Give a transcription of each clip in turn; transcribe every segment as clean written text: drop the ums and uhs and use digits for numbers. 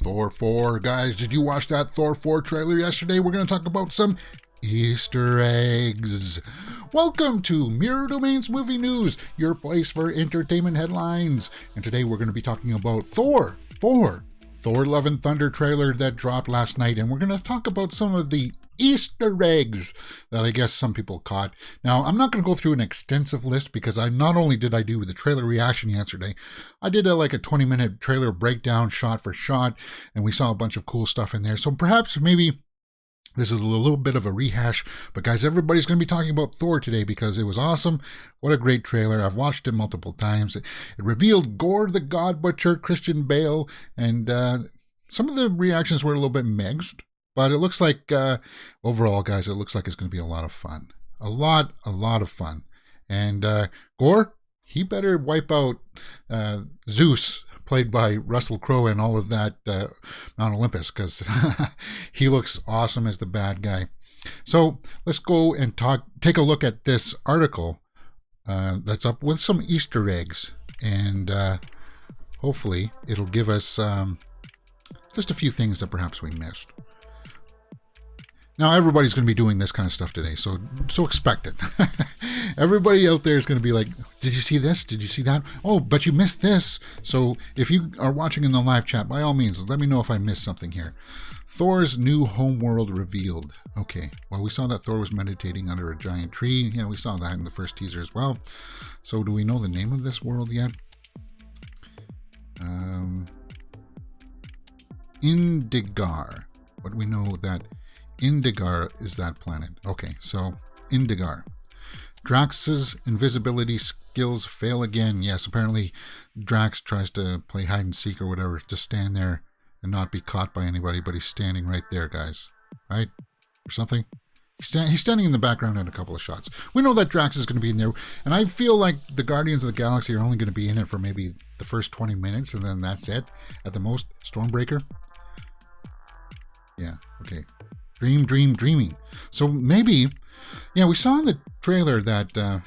Thor 4. Guys, did you watch that Thor 4 trailer yesterday? We're going to talk about some Easter eggs. Welcome to Mirror Domains Movie News, your place for entertainment headlines. And today we're going to be talking about Thor Love and Thunder trailer that dropped last night. And we're going to talk about some of the Easter eggs that I guess some people caught. Now, I'm not going to go through an extensive list because not only did I do the trailer reaction yesterday, I did a 20-minute trailer breakdown shot for shot, and we saw a bunch of cool stuff in there. So perhaps maybe this is a little bit of a rehash, but guys, everybody's going to be talking about Thor today because it was awesome. What a great trailer. I've watched it multiple times. It revealed Gore the God Butcher, Christian Bale, and some of the reactions were a little bit mixed. But it looks like, overall, guys, it looks like it's going to be a lot of fun. A lot of fun. And Gore, he better wipe out Zeus, played by Russell Crowe, and all of that Mount Olympus, because he looks awesome as the bad guy. So let's go and take a look at this article that's up with some Easter eggs. And hopefully it'll give us just a few things that perhaps we missed. Now, everybody's going to be doing this kind of stuff today, so expect it. Everybody out there is going to be like, did you see this? Did you see that? Oh, but you missed this. So if you are watching in the live chat, by all means, let me know if I missed something here. Thor's new homeworld revealed. Okay, well, we saw that Thor was meditating under a giant tree. Yeah, we saw that in the first teaser as well. So do we know the name of this world yet? Indigar. But we know that Indigar is that planet. Okay, so Indigar. Drax's invisibility skills fail again. Yes, apparently Drax tries to play hide and seek or whatever, to stand there and not be caught by anybody, but he's standing right there, guys. Right? Or something? He's standing in the background in a couple of shots. We know that Drax is going to be in there, and I feel like the Guardians of the Galaxy are only going to be in it for maybe the first 20 minutes, and then that's it. At the most, Stormbreaker. Yeah, okay. Dreaming. So maybe, yeah, we saw in the trailer that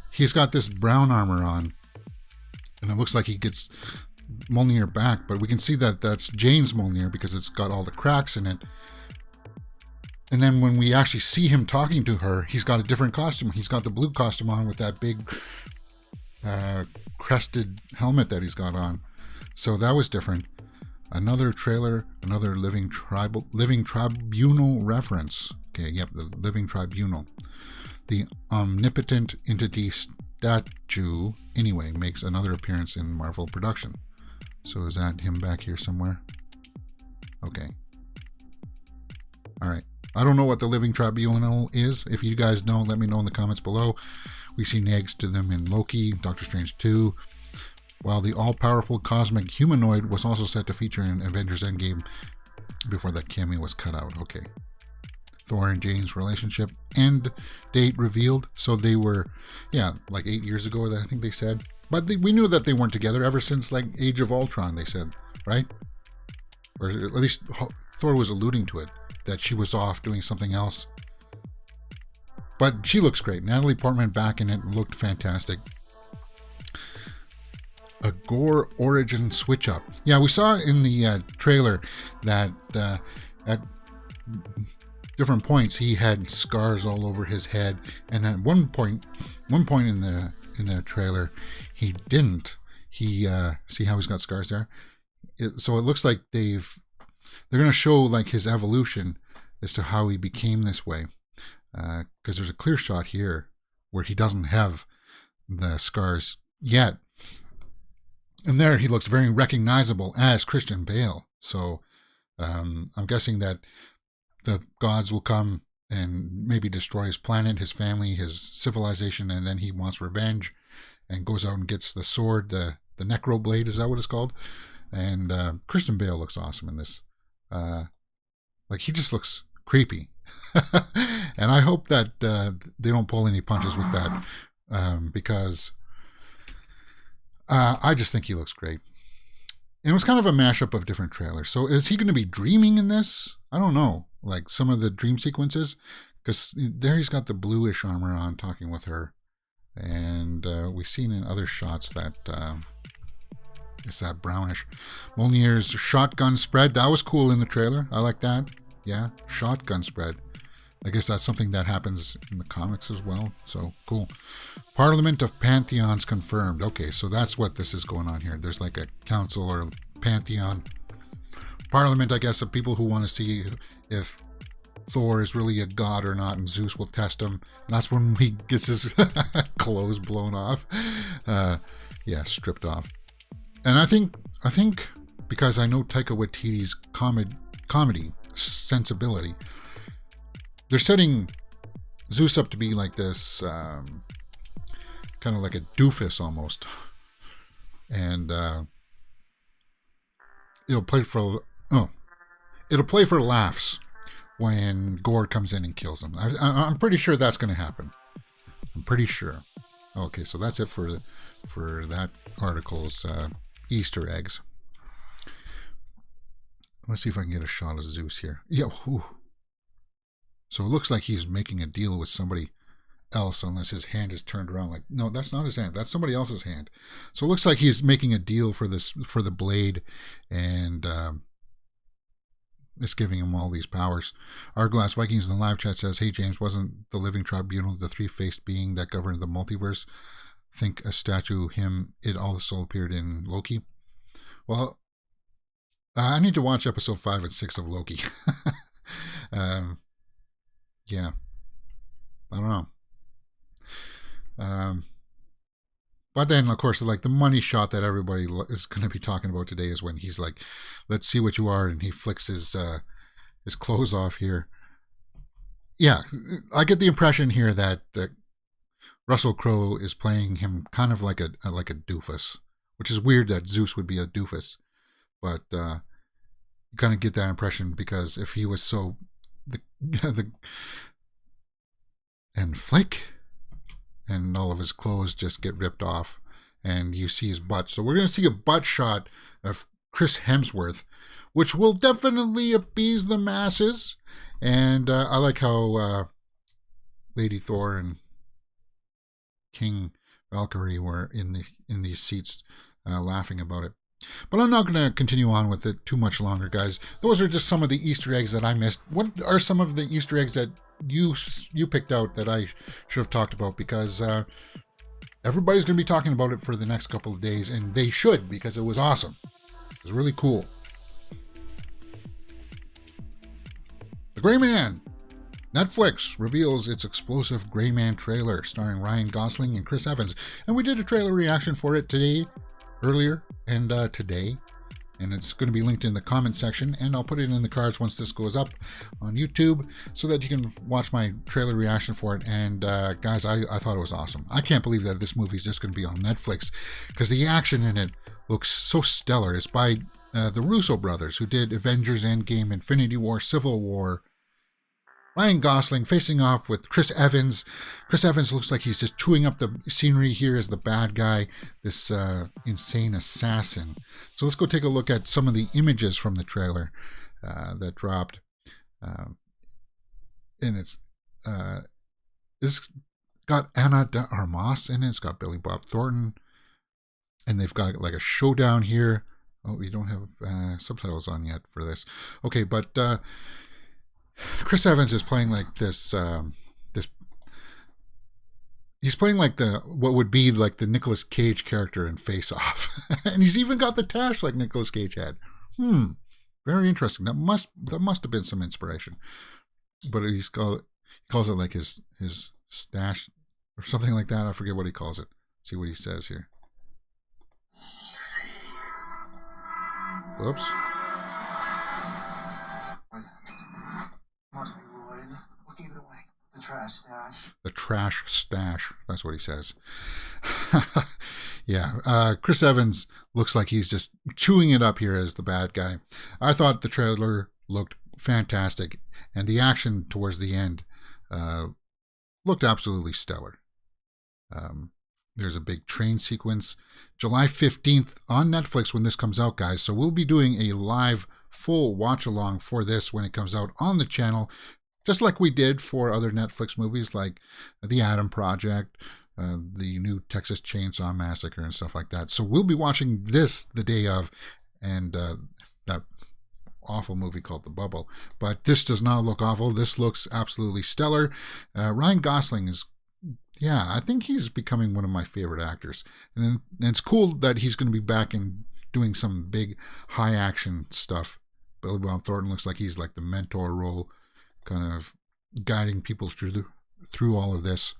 he's got this brown armor on, and it looks like he gets Mjolnir back, but we can see that that's Jane's Mjolnir because it's got all the cracks in it. And then when we actually see him talking to her, he's got a different costume. He's got the blue costume on with that big crested helmet that he's got on. So that was different. Another trailer, another Living Tribunal reference. Okay, yep, the Living Tribunal. The omnipotent entity statue, anyway, makes another appearance in Marvel production. So is that him back here somewhere? Okay. Alright. I don't know what the Living Tribunal is. If you guys know, let me know in the comments below. We see next to them in Loki, Doctor Strange 2. While the all-powerful cosmic humanoid was also set to feature in Avengers Endgame before that cameo was cut out. Okay. Thor and Jane's relationship end date revealed. So they were, yeah, like 8 years ago, I think they said. But we knew that they weren't together ever since, like, Age of Ultron, they said, right? Or at least Thor was alluding to it, that she was off doing something else. But she looks great. Natalie Portman back in it looked fantastic. A Gore origin switch up. Yeah, we saw in the trailer that at different points he had scars all over his head, and at one point in the trailer he didn't. He see how he's got scars there. So it looks like they're going to show like his evolution as to how he became this way, because there's a clear shot here where he doesn't have the scars yet. And there he looks very recognizable as Christian Bale. So I'm guessing that the gods will come and maybe destroy his planet, his family, his civilization, and then he wants revenge and goes out and gets the sword, the Necro Blade, is that what it's called? And Christian Bale looks awesome in this. Like, he just looks creepy. And I hope that they don't pull any punches with that, because I just think he looks great. And it was kind of a mashup of different trailers. So is he going to be dreaming in this? I don't know. Like some of the dream sequences. Because there he's got the bluish armor on talking with her. And we've seen in other shots that It's that brownish. Mjolnir's shotgun spread. That was cool in the trailer. I like that. Yeah, shotgun spread. I guess that's something that happens in the comics as well. So, cool. Parliament of Pantheons confirmed. Okay, so that's what this is going on here. There's like a council or pantheon. Parliament, I guess, of people who want to see if Thor is really a god or not, and Zeus will test him. And that's when he gets his clothes blown off. Yeah, stripped off. And I think because I know Taika Waititi's comedy sensibility, they're setting Zeus up to be like this, kind of like a doofus almost, and it'll play for laughs when Gore comes in and kills him. I'm pretty sure that's going to happen. I'm pretty sure. Okay, so that's it for that article's Easter eggs. Let's see if I can get a shot of Zeus here. Yeah. Whew. So it looks like he's making a deal with somebody else, unless his hand is turned around. Like, no, that's not his hand. That's somebody else's hand. So it looks like he's making a deal for the blade, and it's giving him all these powers. Arglass Vikings in the live chat says, "Hey James, wasn't the living tribunal the three-faced being that governed the multiverse? Think a statue, him, it also appeared in Loki." Well, I need to watch episode 5 and 6 of Loki. Yeah, I don't know. But then, of course, like the money shot that everybody is going to be talking about today is when he's like, "Let's see what you are," and he flicks his clothes off here. Yeah, I get the impression here that Russell Crowe is playing him kind of like a doofus, which is weird that Zeus would be a doofus, but you kind of get that impression because if he was so and flick, and all of his clothes just get ripped off, and you see his butt. So we're going to see a butt shot of Chris Hemsworth, which will definitely appease the masses. And I like how Lady Thor and King Valkyrie were in these seats laughing about it. But I'm not going to continue on with it too much longer, guys. Those are just some of the Easter eggs that I missed. What are some of the Easter eggs that you picked out that I should have talked about? Because everybody's going to be talking about it for the next couple of days, and they should, because it was awesome. It was really cool. The Gray Man. Netflix reveals its explosive Gray Man trailer starring Ryan Gosling and Chris Evans. And we did a trailer reaction for it earlier and today, and it's going to be linked in the comment section, and I'll put it in the cards once this goes up on YouTube so that you can watch my trailer reaction for it. And guys, I thought it was awesome. I can't believe that this movie is just going to be on Netflix, because the action in it looks so stellar. It's by the Russo brothers, who did Avengers Endgame, Infinity War, Civil War. Ryan Gosling facing off with Chris Evans. Chris Evans looks like he's just chewing up the scenery here as the bad guy, this insane assassin. So let's go take a look at some of the images from the trailer that dropped. And it's got Ana de Armas in it. It's got Billy Bob Thornton. And they've got like a showdown here. Oh, we don't have subtitles on yet for this. Okay, but Chris Evans is playing like this. He's playing like what would be like the Nicolas Cage character in Face Off, and he's even got the tash like Nicolas Cage had. Very interesting. That must have been some inspiration. But he calls it like his stash or something like that. I forget what he calls it. Let's see what he says here. Whoops. Must be Lloyd. What gave it away? The trash stash. The trash stash. That's what he says. Yeah. Chris Evans looks like he's just chewing it up here as the bad guy. I thought the trailer looked fantastic, and the action towards the end looked absolutely stellar. There's a big train sequence. July 15th on Netflix when this comes out, guys. So we'll be doing a live full watch along for this when it comes out on the channel, just like we did for other Netflix movies like The Adam Project, the new Texas Chainsaw Massacre and stuff like that. So we'll be watching this the day of, and that awful movie called The Bubble. But this does not look awful. This looks absolutely stellar. Ryan Gosling is, yeah, I think he's becoming one of my favorite actors. And it's cool that he's going to be back and doing some big high action stuff. Billy Bob Thornton looks like he's like the mentor role, kind of guiding people through all of this.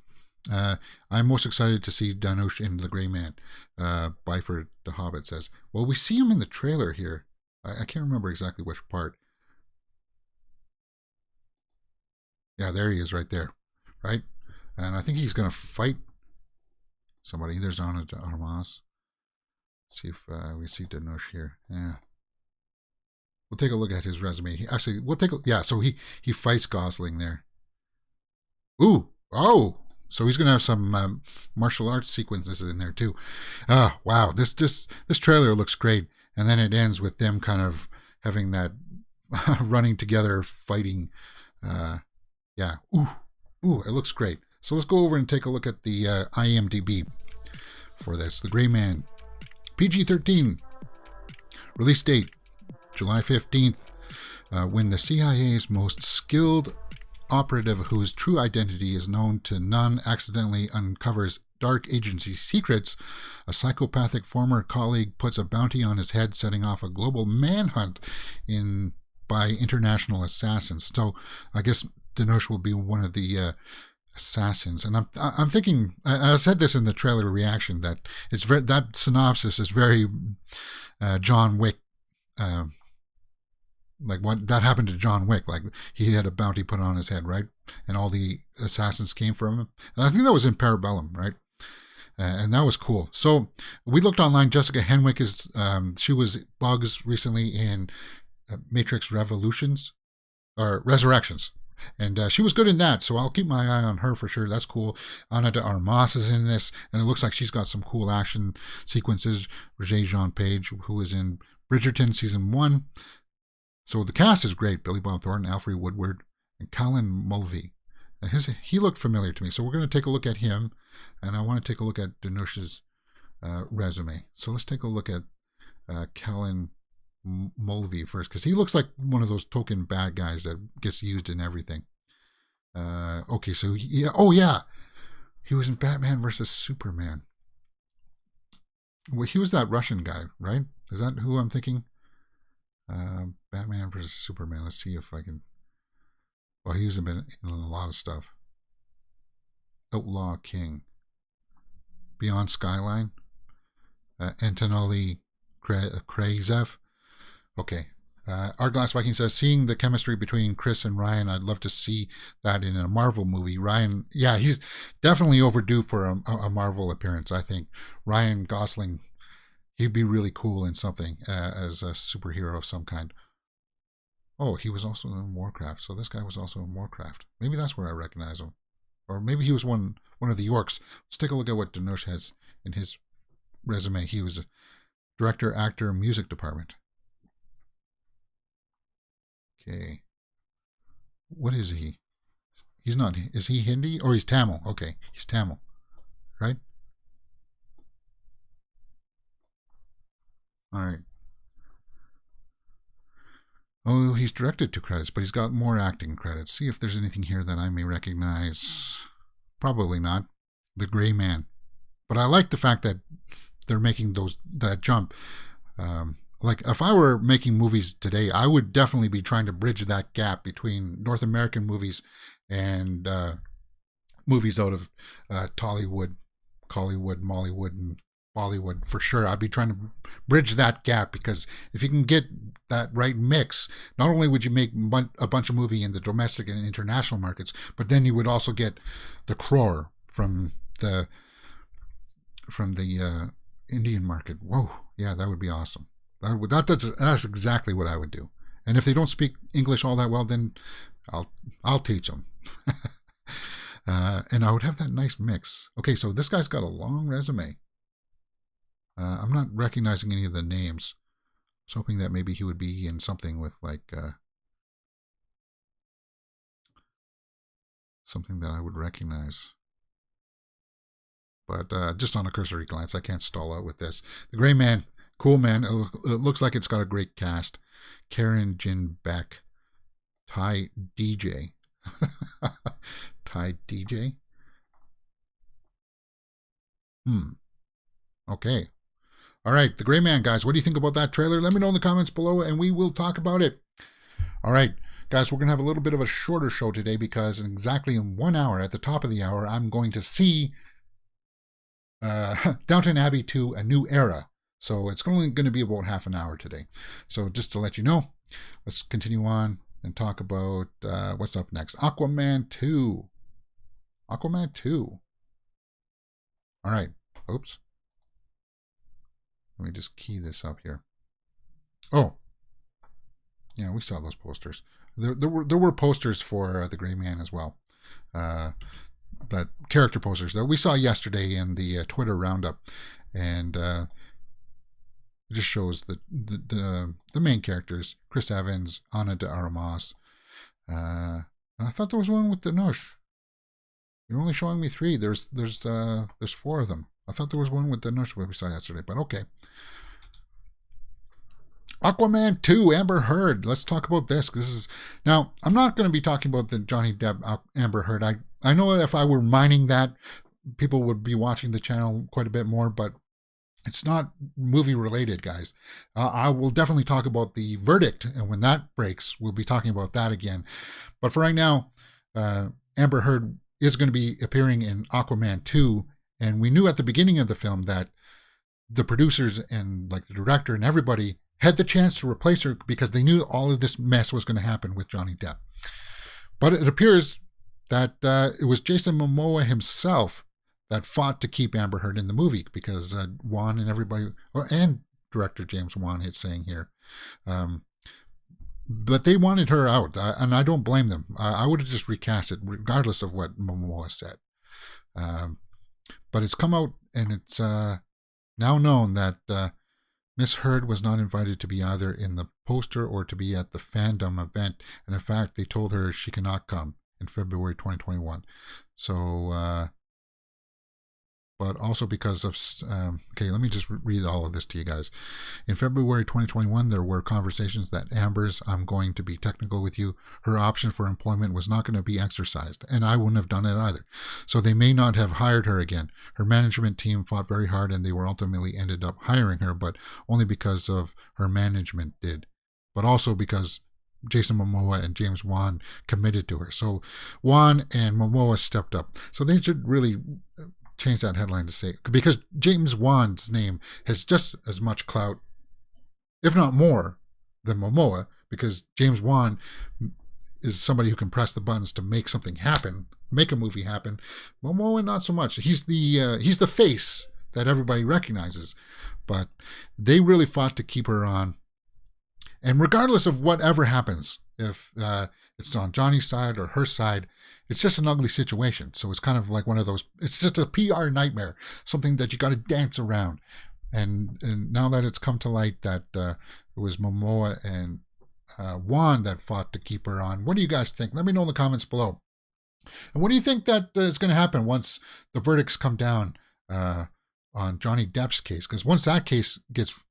I'm most excited to see Danush in The Gray Man. Byford the Hobbit says. Well, we see him in the trailer here. I can't remember exactly which part. Yeah, there he is right there. Right? And I think he's going to fight somebody. There's Ana de Armas. See if we see Danush here. Yeah. We'll take a look at his resume. So he fights Gosling there. Ooh. Oh. So he's going to have some martial arts sequences in there too. Wow. This trailer looks great. And then it ends with them kind of having that running together, fighting. Yeah. Ooh, it looks great. So let's go over and take a look at the IMDb for this. The Gray Man. PG-13. Release date, July 15th. When the CIA's most skilled operative whose true identity is known to none accidentally uncovers dark agency secrets, a psychopathic former colleague puts a bounty on his head, setting off a global manhunt by international assassins. So I guess Danush will be one of the assassins, and I'm thinking. I said this in the trailer reaction that that synopsis is very John Wick. Like what that happened to John Wick, like he had a bounty put on his head, right? And all the assassins came from him. And I think that was in Parabellum, right? And that was cool. So we looked online. Jessica Henwick is, she was Bugs recently in Matrix Resurrections. And she was good in that, so I'll keep my eye on her for sure. That's cool. Ana de Armas is in this, and it looks like she's got some cool action sequences. Regé-Jean Page, who is in Bridgerton Season 1. So the cast is great. Billy Bob Thornton, Alfre Woodward, and Callan Mulvey. He looked familiar to me, so we're going to take a look at him, and I want to take a look at Danush's resume. So let's take a look at Callan Mulvey first, because he looks like one of those token bad guys that gets used in everything. Okay, so yeah, he was in Batman versus Superman. Well, he was that Russian guy, right? Is that who I'm thinking? Batman versus Superman. Let's see if I can. Well, he's been in a lot of stuff. Outlaw King. Beyond Skyline. Antonelli Krazev. Okay. Arglass Viking says, seeing the chemistry between Chris and Ryan, I'd love to see that in a Marvel movie. Ryan, yeah, he's definitely overdue for a Marvel appearance, I think. Ryan Gosling, he'd be really cool in something as a superhero of some kind. Oh, he was also in Warcraft. So this guy was also in Warcraft. Maybe that's where I recognize him. Or maybe he was one of the orcs. Let's take a look at what Danush has in his resume. He was a director, actor, music department. Okay. What is he? He's not. Is he Hindi? Or he's Tamil? Okay. He's Tamil. Right? All right. Oh, he's directed 2 credits, but he's got more acting credits. See if there's anything here that I may recognize. Probably not. The Gray Man. But I like the fact that they're making that jump. Like, if I were making movies today, I would definitely be trying to bridge that gap between North American movies and movies out of Tollywood, Collywood, Mollywood, and Bollywood for sure. I'd be trying to bridge that gap, because if you can get that right mix, not only would you make a bunch of movie in the domestic and international markets, but then you would also get the crore from the Indian market. Whoa, yeah, that would be awesome. That's exactly what I would do. And if they don't speak English all that well, then I'll teach them. And I would have that nice mix. Okay, so this guy's got a long resume. I'm not recognizing any of the names. I was hoping that maybe he would be in something with like something that I would recognize. but just on a cursory glance, I can't stall out with this. The Gray Man, cool man. It looks like it's got a great cast. Karen Jin Beck, Ty DJ. Ty DJ? Okay. All right, The Gray Man, guys. What do you think about that trailer? Let me know in the comments below, and we will talk about it. All right, guys, we're going to have a little bit of a shorter show today because exactly in 1 hour, at the top of the hour, I'm going to see Downton Abbey 2, A New Era. So it's only going to be about half an hour today. So just to let you know, let's continue on and talk about what's up next. Aquaman 2. Aquaman 2. All right. Oops. Let me just key this up here. Oh. Yeah, we saw those posters. There were posters for The Gray Man as well. But character posters that we saw yesterday in the Twitter Roundup. And it just shows the main characters. Chris Evans, Ana de Armas. And I thought there was one with Danush. You're only showing me 3. There's 4 of them. I thought there was one with Danush we saw yesterday, but okay. Aquaman 2, Amber Heard. Let's talk about this. Now, I'm not going to be talking about the Johnny Depp Amber Heard. I know if I were mining that, people would be watching the channel quite a bit more, but it's not movie related, guys. I will definitely talk about the verdict, and when that breaks, we'll be talking about that again. But for right now, Amber Heard is going to be appearing in Aquaman 2, and we knew at the beginning of the film that the producers and like the director and everybody had the chance to replace her because they knew all of this mess was going to happen with Johnny Depp. But it appears that it was Jason Momoa himself that fought to keep Amber Heard in the movie because Wan and everybody, and director James Wan, it's saying here. But they wanted her out, and I don't blame them. I would have just recast it regardless of what Momoa said. But it's come out, and it's now known that Miss Heard was not invited to be either in the poster or to be at the fandom event. And in fact, they told her she cannot come in February 2021. So, but also because of, okay, let me just read all of this to you guys. In February 2021, there were conversations that Amber's, I'm going to be technical with you, her option for employment was not going to be exercised, and I wouldn't have done it either. So they may not have hired her again. Her management team fought very hard, and they were ultimately ended up hiring her, but only because of her management did, but also because Jason Momoa and James Wan committed to her. So Wan and Momoa stepped up. So they should really change that headline to say, because James Wan's name has just as much clout, if not more, than Momoa, because James Wan is somebody who can press the buttons to make something happen, make a movie happen. Momoa, not so much. He's the face that everybody recognizes, but they really fought to keep her on. And regardless of whatever happens, if it's on Johnny's side or her side, it's just an ugly situation. So it's kind of like one of those, it's just a PR nightmare, something that you got to dance around. And now that it's come to light that it was Momoa and Wan that fought to keep her on, what do you guys think? Let me know in the comments below. And what do you think that is going to happen once the verdicts come down on Johnny Depp's case? Because once that case gets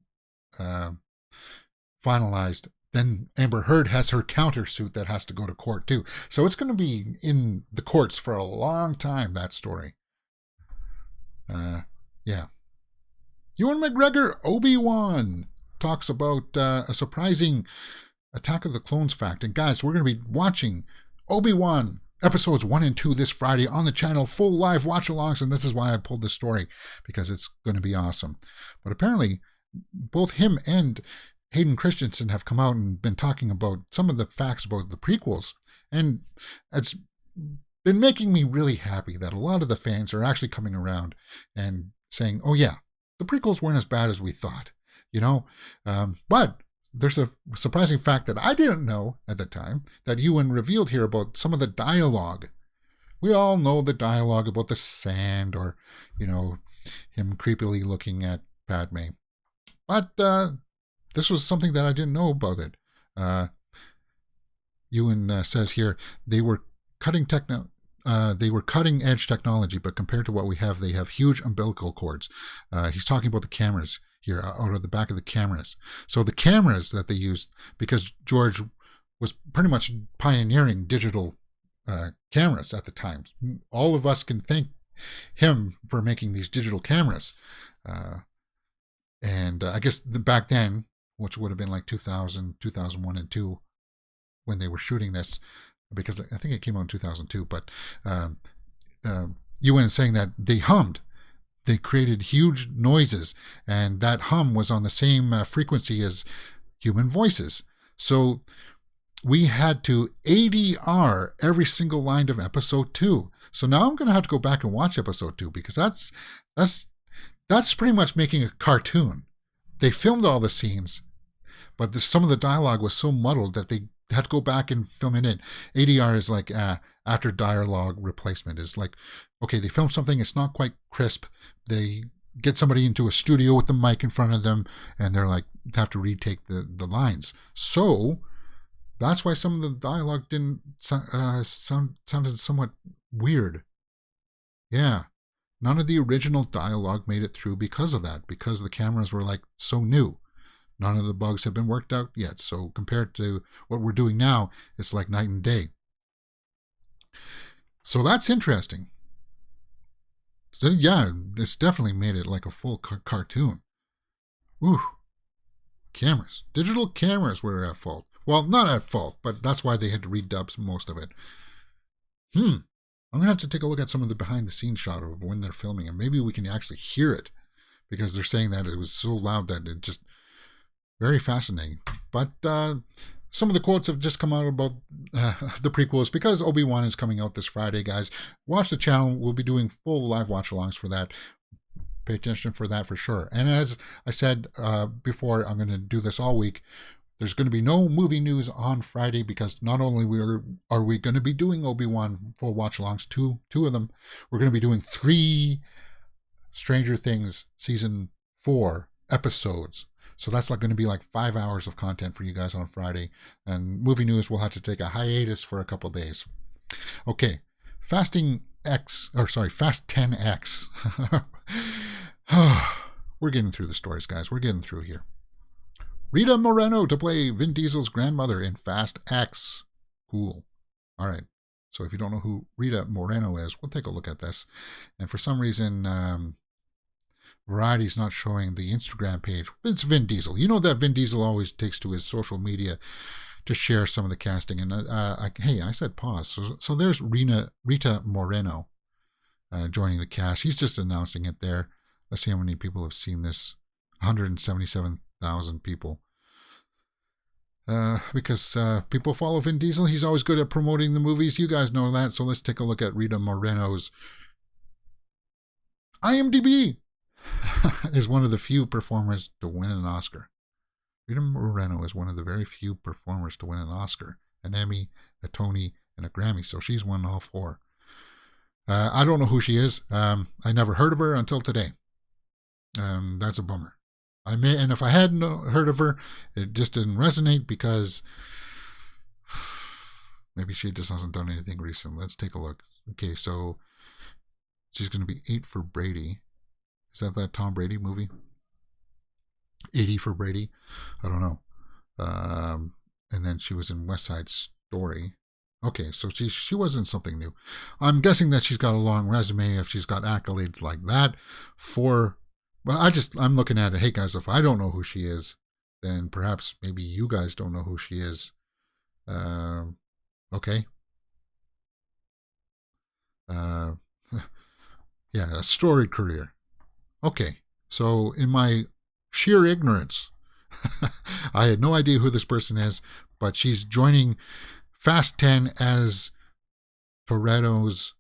finalized, then Amber Heard has her countersuit that has to go to court too. So it's going to be in the courts for a long time, that story. Yeah. Ewan McGregor, Obi-Wan, talks about a surprising Attack of the Clones fact. And guys, we're going to be watching Obi-Wan episodes 1 and 2 this Friday on the channel, full live watch-alongs, and this is why I pulled this story, because it's going to be awesome. But apparently, both him and Hayden Christensen have come out and been talking about some of the facts about the prequels, and it's been making me really happy that a lot of the fans are actually coming around and saying, oh yeah, the prequels weren't as bad as we thought, you know. But there's a surprising fact that I didn't know at the time that Ewan revealed here about some of the dialogue. We all know the dialogue about the sand, or, you know, him creepily looking at Padme. But this was something that I didn't know about it. Ewan says here they were cutting they were cutting edge technology, but compared to what we have, they have huge umbilical cords. He's talking about the cameras here, out of the back of the cameras. So the cameras that they used, because George was pretty much pioneering digital cameras at the time. All of us can thank him for making these digital cameras. And I guess back then, which would have been like 2000, 2001 and 2, when they were shooting this, because I think it came out in 2002, but Ewan is saying that they hummed. They created huge noises, and that hum was on the same frequency as human voices. So we had to ADR every single line of episode 2. So now I'm going to have to go back and watch episode 2, because that's pretty much making a cartoon. They filmed all the scenes, but some of the dialogue was so muddled that they had to go back and film it in. ADR is like after dialogue replacement. Is like, okay, they film something, it's not quite crisp. They get somebody into a studio with the mic in front of them, and they're like, have to retake the lines. So that's why some of the dialogue didn't sounded somewhat weird. Yeah. None of the original dialogue made it through because of that, because the cameras were like so new. None of the bugs have been worked out yet. So compared to what we're doing now, it's like night and day. So that's interesting. So yeah, this definitely made it like a full cartoon. Ooh. Cameras. Digital cameras were at fault. Well, not at fault, but that's why they had to redub most of it. I'm going to have to take a look at some of the behind-the-scenes shot of when they're filming, and maybe we can actually hear it, because they're saying that it was so loud that it just... Very fascinating. But some of the quotes have just come out about the prequels, because Obi-Wan is coming out this Friday, guys. Watch the channel. We'll be doing full live watch-alongs for that. Pay attention for that for sure. And as I said before, I'm going to do this all week. There's going to be no movie news on Friday, because not only are we going to be doing Obi-Wan full watch-alongs, two of them, we're going to be doing 3 Stranger Things Season 4 episodes. So that's like going to be like 5 hours of content for you guys on Friday. And movie news, we'll have to take a hiatus for a couple days. Okay, Fast 10X. We're getting through the stories, guys. We're getting through here. Rita Moreno to play Vin Diesel's grandmother in Fast X. Cool. All right. So if you don't know who Rita Moreno is, we'll take a look at this. And for some reason, Variety's not showing the Instagram page. It's Vin Diesel. You know that Vin Diesel always takes to his social media to share some of the casting. And hey, I said pause. So there's Rita Moreno joining the cast. He's just announcing it there. Let's see how many people have seen this. 177,000 people. Because people follow Vin Diesel. He's always good at promoting the movies. You guys know that. So let's take a look at Rita Moreno's IMDb. Is one of the few performers to win an Oscar. Rita Moreno is one of the very few performers to win an Oscar, an Emmy, a Tony, and a Grammy. So she's won all 4. I don't know who she is. I never heard of her until today. That's a bummer. And if I hadn't heard of her, it just didn't resonate, because maybe she just hasn't done anything recent. Let's take a look. Okay, so she's going to be 8 for Brady. Is that Tom Brady movie? 80 for Brady? I don't know. And then she was in West Side Story. Okay, so she wasn't something new. I'm guessing that she's got a long resume if she's got accolades like that. But I'm looking at it. Hey guys, if I don't know who she is, then perhaps maybe you guys don't know who she is. Okay. Yeah, a storied career. Okay, so in my sheer ignorance, I had no idea who this person is, but she's joining Fast 10 as Toretto's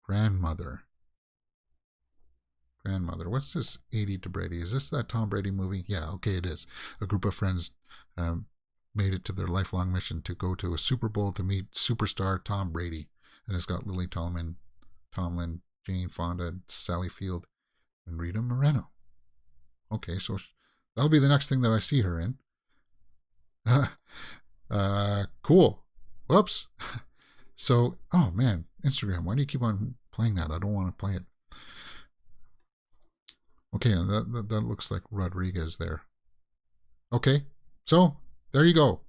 grandmother. What's this 80 to Brady? Is this that Tom Brady movie? Yeah, okay, it is. A group of friends made it to their lifelong mission to go to a Super Bowl to meet superstar Tom Brady. And it's got Lily Tomlin, Jane Fonda, Sally Field, and Rita Moreno. Okay, so that'll be the next thing that I see her in. Cool. Whoops. So, oh man, Instagram, why do you keep on playing that? I don't want to play it. Okay, that looks like Rodriguez there. Okay, so there you go.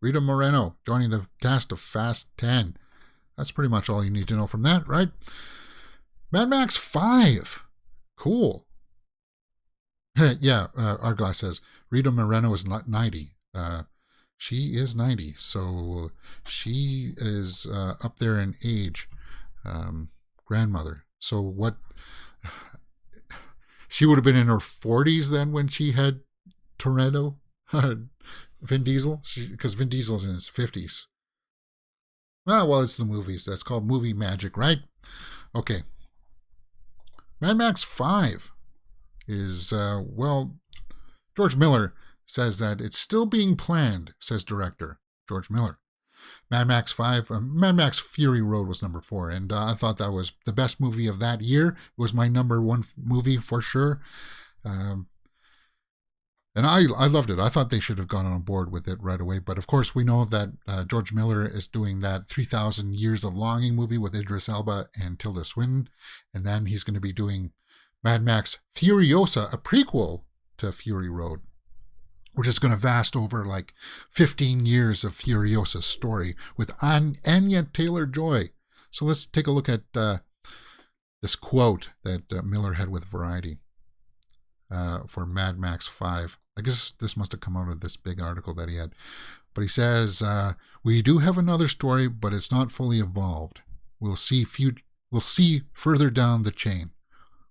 Rita Moreno joining the cast of Fast 10. That's pretty much all you need to know from that, right? Mad Max 5. Cool. Yeah, Arglass says Rita Moreno is 90. She is 90, so she is up there in age, grandmother. So what? She would have been in her 40s then when she had Toretto, Vin Diesel, because Vin Diesel's in his 50s. Well, it's the movies. That's called movie magic, right? Okay. Mad Max 5 is, George Miller says that it's still being planned, says director George Miller. Mad Max 5, Mad Max Fury Road was number 4, and I thought that was the best movie of that year. It was my number 1 movie for sure. And I loved it. I thought they should have gone on board with it right away. But of course, we know that George Miller is doing that 3,000 Years of Longing movie with Idris Elba and Tilda Swinton. And then he's going to be doing Mad Max Furiosa, a prequel to Fury Road, which is going to vast over like 15 years of Furiosa's story with Anya Taylor-Joy. So let's take a look at this quote that Miller had with Variety for Mad Max 5. I guess this must have come out of this big article that he had. But he says, we do have another story, but it's not fully evolved. We'll see further down the chain.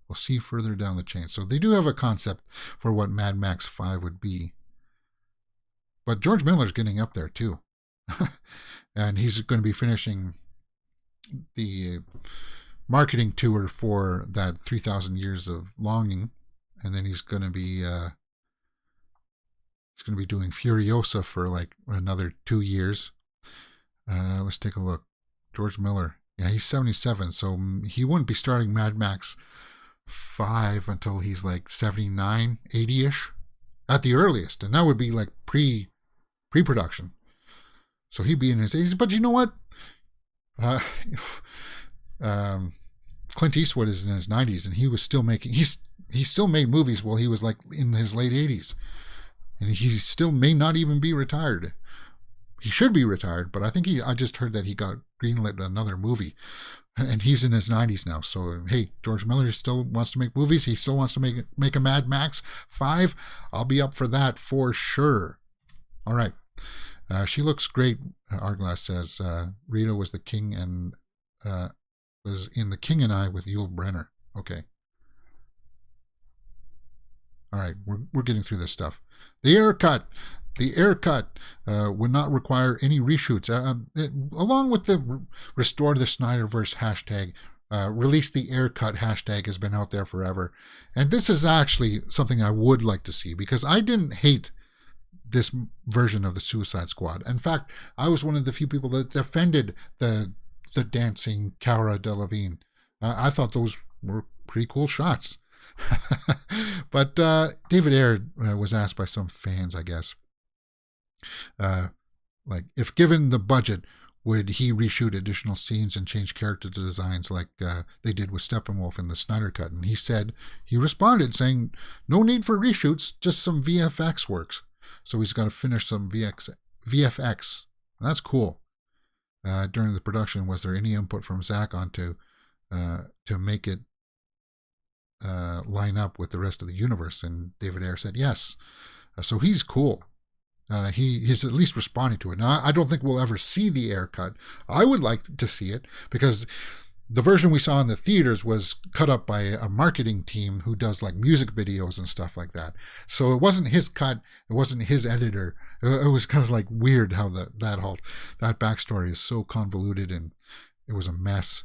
We'll see further down the chain. So they do have a concept for what Mad Max 5 would be. But George Miller's getting up there too. And he's going to be finishing the marketing tour for that 3,000 Years of Longing. And then he's going to be doing Furiosa for like another 2 years. Let's take a look. George Miller. Yeah, he's 77, so he wouldn't be starting Mad Max 5 until he's like 79, 80-ish at the earliest. And that would be like pre-production. So he'd be in his 80s. But you know what? Clint Eastwood is in his 90s, and he was still making... He still made movies while he was like in his late 80s. And he still may not even be retired. He should be retired, but I think I just heard that he got greenlit another movie. And he's in his 90s now. So, hey, George Miller still wants to make movies. He still wants to make a Mad Max 5. I'll be up for that for sure. All right. She looks great, Arglass says. Rita was the king and was in The King and I with Yul Brynner. Okay. All right, we're getting through this stuff. The Ayer Cut would not require any reshoots. Along with the Restore the Snyderverse hashtag, Release the Ayer Cut hashtag has been out there forever. And this is actually something I would like to see, because I didn't hate this version of the Suicide Squad. In fact, I was one of the few people that defended the dancing Cara Delevingne. I thought those were pretty cool shots. But David Ayer was asked by some fans, I guess, like, if given the budget, would he reshoot additional scenes and change character designs like they did with Steppenwolf in the Snyder Cut? And he responded saying, no need for reshoots, just some VFX works. So he's got to finish some VFX. And that's cool. During the production, was there any input from Zach to make it line up with the rest of the universe? And David Ayer said yes. So he's cool. He's at least responding to it. Now, I don't think we'll ever see the Ayer Cut. I would like to see it, because the version we saw in the theaters was cut up by a marketing team who does like music videos and stuff like that. So it wasn't his cut. It wasn't his editor. It was kind of like weird how that backstory is so convoluted, and it was a mess.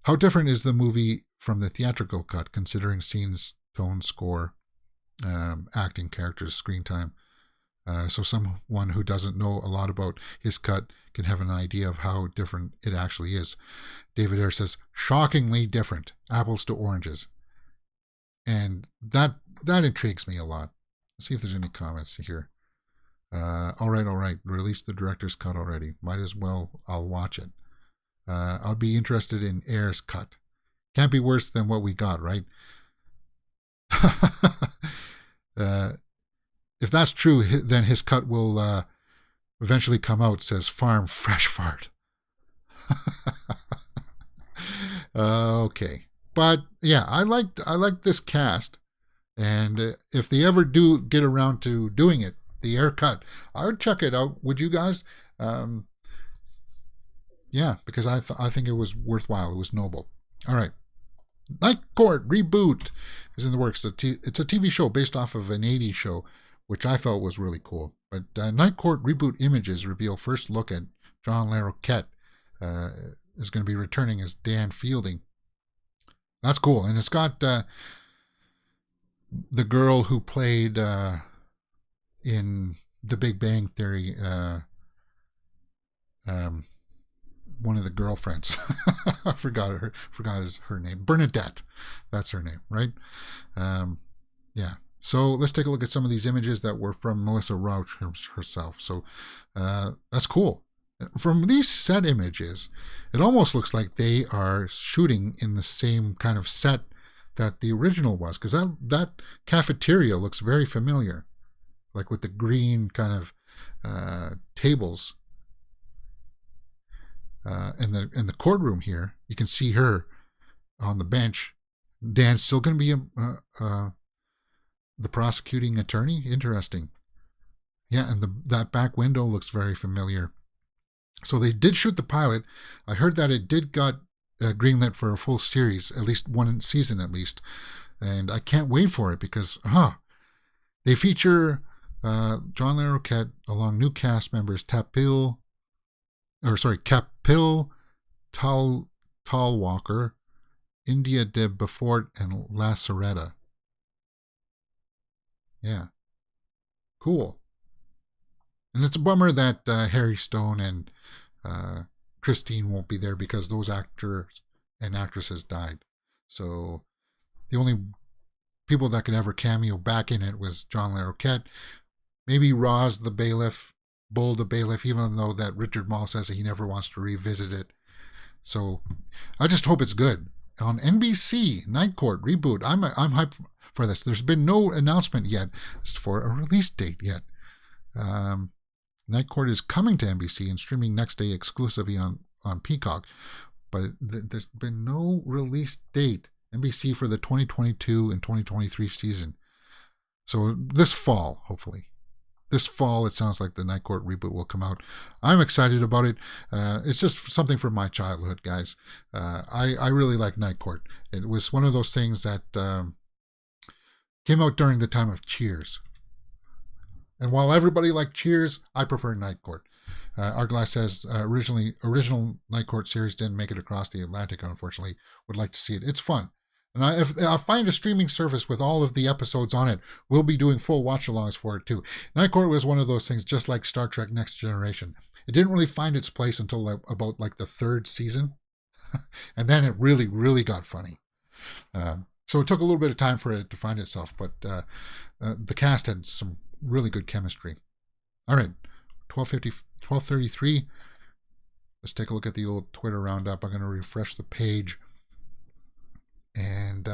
How different is the movie from the theatrical cut, considering scenes, tone, score, acting, characters, screen time? So someone who doesn't know a lot about his cut can have an idea of how different it actually is. David Ayer says, shockingly different, apples to oranges. And that intrigues me a lot. Let's see if there's any comments here. All right, release the director's cut already. Might as well, I'll watch it. I'll be interested in Ayer's cut. Can't be worse than what we got, right? If that's true, then his cut will eventually come out, says Farm Fresh Fart. Okay. But yeah, I like this cast. And if they ever do get around to doing it, the Ayer Cut, I would check it out. Would you guys? Yeah, because I think it was worthwhile. It was noble. All right. Night Court Reboot is in the works. It's a TV show based off of an 80s show, which I felt was really cool. But Night Court Reboot images reveal first look at John Larroquette is going to be returning as Dan Fielding. That's cool. And it's got the girl who played in The Big Bang Theory, one of the girlfriends. I forgot her name. Bernadette. That's her name, right? Yeah. So let's take a look at some of these images that were from Melissa Rauch herself. So that's cool. From these set images, it almost looks like they are shooting in the same kind of set that the original was, because that cafeteria looks very familiar, like with the green kind of tables. In the courtroom here, you can see her on the bench. Dan's still going to be the prosecuting attorney. Interesting. Yeah, and that back window looks very familiar. So they did shoot the pilot. I heard that it did got greenlit for a full series, at least one season at least. And I can't wait for it because, they feature John Larroquette along new cast members Kapil Talwalker, India de Beaufort, and La Soretta. Yeah. Cool. And it's a bummer that Harry Stone and Christine won't be there because those actors and actresses died. So the only people that could ever cameo back in it was John Larroquette, maybe Roz the bailiff, Bull the bailiff, even though that Richard Mall says that he never wants to revisit it. So I just hope it's good. On NBC, Night Court Reboot. I'm hyped for this. There's been no announcement yet as for a release date yet. Night Court is coming to NBC and streaming next day exclusively on Peacock, but there's been no release date. NBC for the 2022 and 2023 season. So this fall, hopefully. This fall, it sounds like the Night Court Reboot will come out. I'm excited about it. It's just something from my childhood, guys. I really like Night Court. It was one of those things that came out during the time of Cheers. And while everybody liked Cheers, I prefer Night Court. Arglass says original Night Court series didn't make it across the Atlantic, unfortunately. Would like to see it. It's fun. And if I find a streaming service with all of the episodes on it, we'll be doing full watch-alongs for it too. Night Court was one of those things, just like Star Trek Next Generation. It didn't really find its place until about the third season. And then it really, really got funny. So it took a little bit of time for it to find itself, but the cast had some really good chemistry. All right, 12:33. Let's take a look at the old Twitter roundup. I'm going to refresh the page and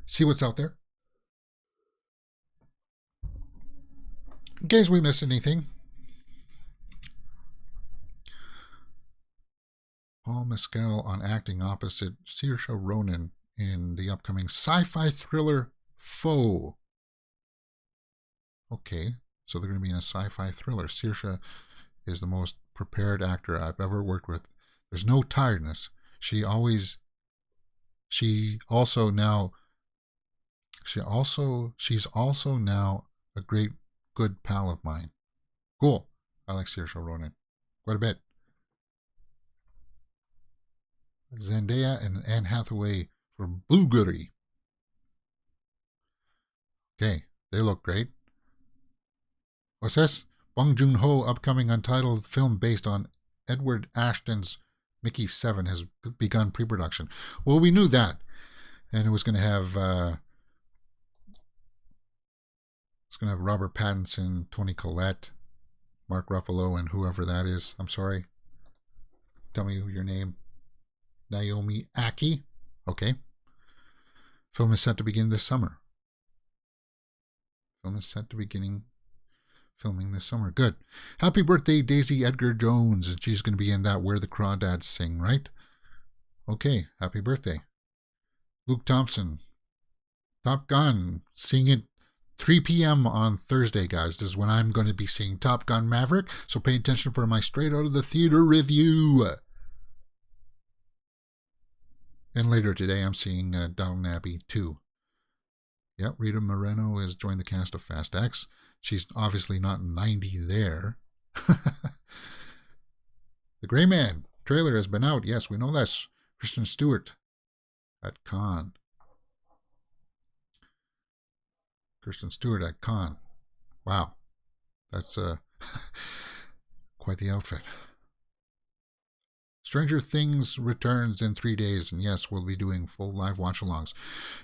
see what's out there. In case we missed anything. Paul Mescal on acting opposite Saoirse Ronan in the upcoming sci-fi thriller Foe. Okay, so they're going to be in a sci-fi thriller. Saoirse is the most prepared actor I've ever worked with. There's no tiredness. She's also now a great good pal of mine. Cool. I like Saoirse Ronan quite a bit. Zendaya and Anne Hathaway for Blueberry. Okay, they look great. What's this? Bong Joon-ho upcoming untitled film based on Edward Ashton's Mickey 7 has begun pre-production. Well, we knew that. And it was going to have Robert Pattinson, Toni Collette, Mark Ruffalo, and whoever that is. I'm sorry. Tell me your name. Naomi Aki. Okay. Film is set to begin this summer. Filming this summer. Good. Happy birthday, Daisy Edgar Jones. And she's going to be in that Where the Crawdads Sing, right? Okay. Happy birthday. Luke Thompson. Top Gun. Seeing it 3 p.m. on Thursday, guys. This is when I'm going to be seeing Top Gun Maverick. So pay attention for my straight out of the theater review. And later today, I'm seeing Downton Abbey 2. Yep, Rita Moreno has joined the cast of Fast X. She's obviously not 90 there. The Gray Man trailer has been out. Yes, we know that's Kristen Stewart at Cannes. Kristen Stewart at Cannes. Wow. That's quite the outfit. Stranger Things returns in 3 days, and yes, we'll be doing full live watch-alongs.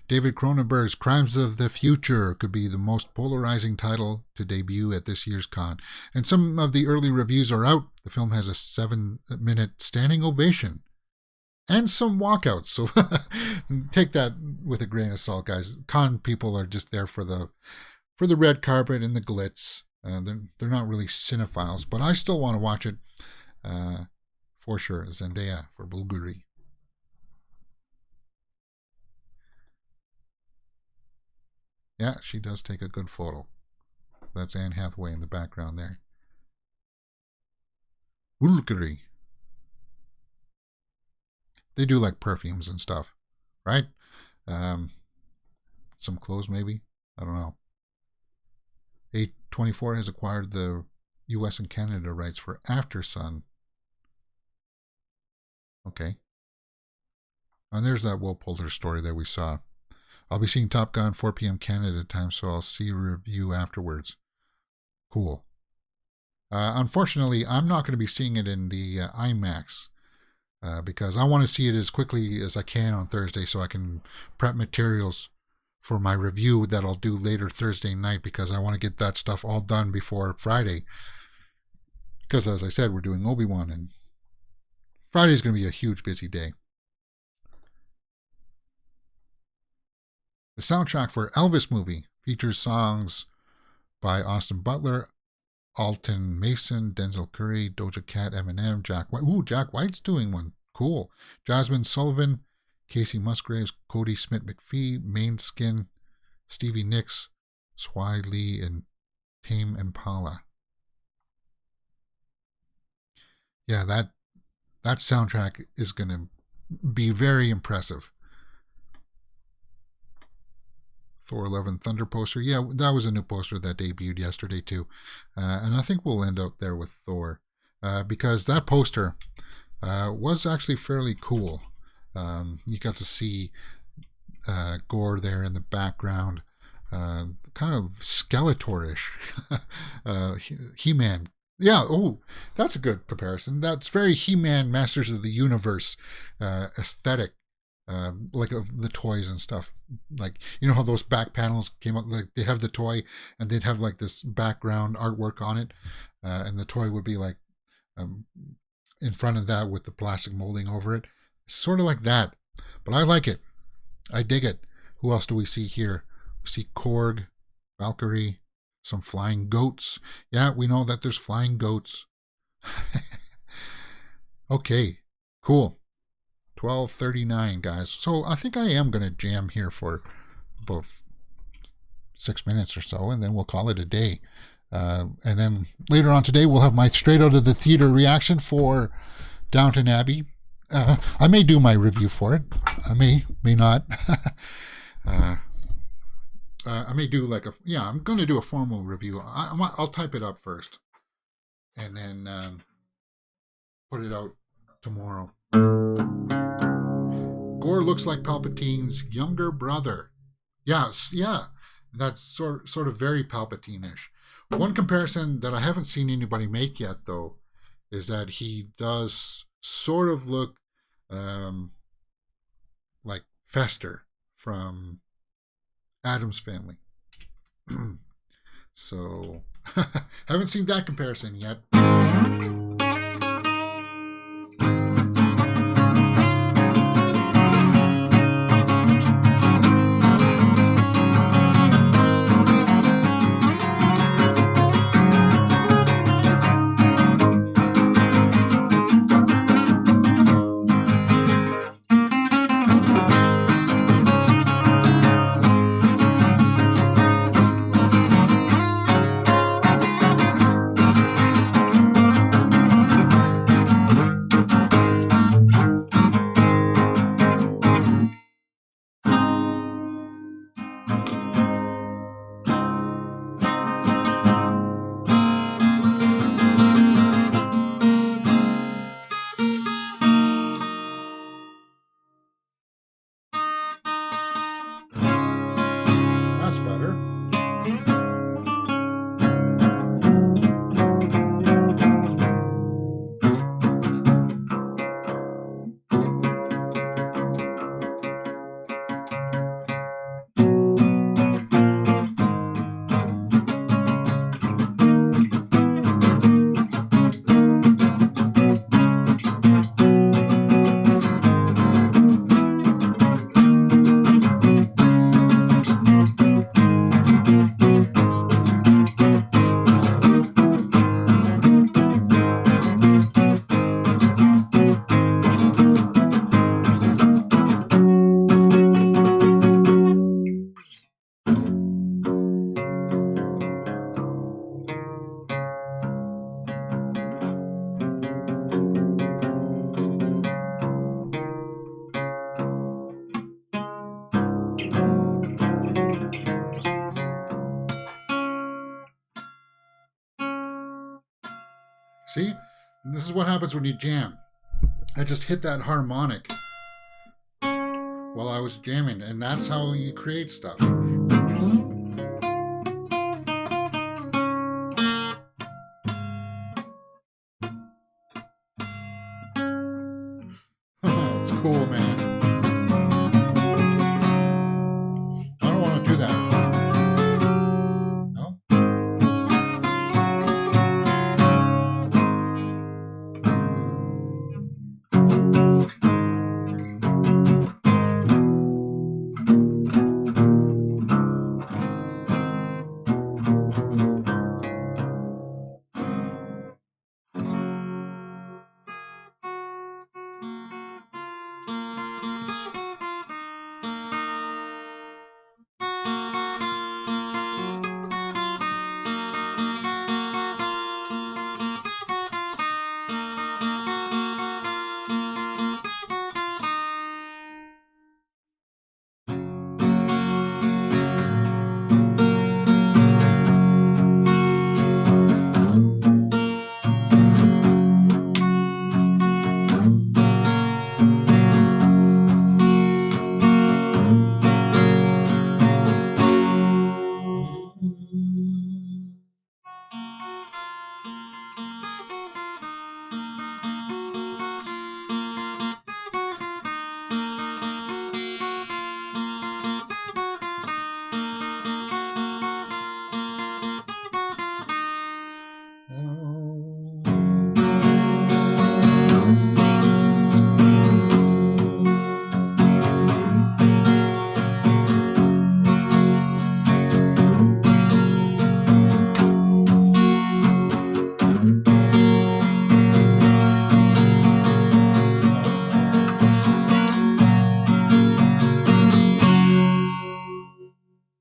David Cronenberg's Crimes of the Future could be the most polarizing title to debut at this year's con. And some of the early reviews are out. The film has a 7-minute standing ovation and some walkouts. So take that with a grain of salt, guys. Con people are just there for the red carpet and the glitz. They're not really cinephiles, but I still want to watch it. For sure, Zendaya for Bulgari. Yeah, she does take a good photo. That's Anne Hathaway in the background there. Bulgari. They do like perfumes and stuff, right? Some clothes maybe. I don't know. A24 has acquired the US and Canada rights for After Sun. Okay. And there's that Will Poulter story that we saw. I'll be seeing Top Gun 4 p.m. Canada time, so I'll see a review afterwards. Cool. Unfortunately, I'm not going to be seeing it in the IMAX because I want to see it as quickly as I can on Thursday so I can prep materials for my review that I'll do later Thursday night because I want to get that stuff all done before Friday. Because as I said, we're doing Obi-Wan and Friday's going to be a huge busy day. The soundtrack for Elvis movie features songs by Austin Butler, Alton Mason, Denzel Curry, Doja Cat, Eminem, Jack White. Ooh, Jack White's doing one. Cool. Jasmine Sullivan, Casey Musgraves, Cody Smith-McPhee, Mainskin, Stevie Nicks, Swai Lee, and Tame Impala. Yeah, that soundtrack is going to be very impressive. Thor 11 Thunder poster. Yeah, that was a new poster that debuted yesterday too. And I think we'll end up there with Thor. Because that poster was actually fairly cool. You got to see Gore there in the background. Kind of Skeletor-ish. He-Man. Yeah, oh, that's a good comparison. That's very He-Man Masters of the Universe aesthetic, like of the toys and stuff. Like, you know how those back panels came out, like they have the toy and they'd have like this background artwork on it, and the toy would be like in front of that with the plastic molding over it. Sort of like that, but I like it. I dig it. Who else do we see here? We see Korg, Valkyrie, some flying goats. Yeah, we know that there's flying goats. Okay, cool. 12:39, guys. So I think I am going to jam here for about 6 minutes or so, and then we'll call it a day. And then later on today, we'll have my straight out of the theater reaction for Downton Abbey. I may do my review for it. I may not. I may do like I'm going to do a formal review. I'll type it up first and then put it out tomorrow. Gore looks like Palpatine's younger brother. Yes, yeah. That's sort of very Palpatine-ish. One comparison that I haven't seen anybody make yet, though, is that he does sort of look like Fester from Addams Family. So, haven't seen that comparison yet. See? And this is what happens when you jam. I just hit that harmonic while I was jamming, and that's how you create stuff. It's cool, man. I don't want to do that. No?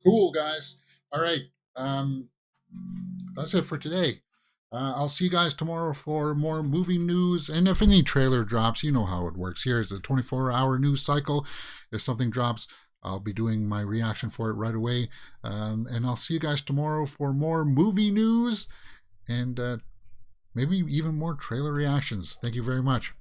Cool, guys. All right. That's it for today. I'll see you guys tomorrow for more movie news. And if any trailer drops, you know how it works. Here is a 24-hour news cycle. If something drops, I'll be doing my reaction for it right away. And I'll see you guys tomorrow for more movie news and maybe even more trailer reactions. Thank you very much.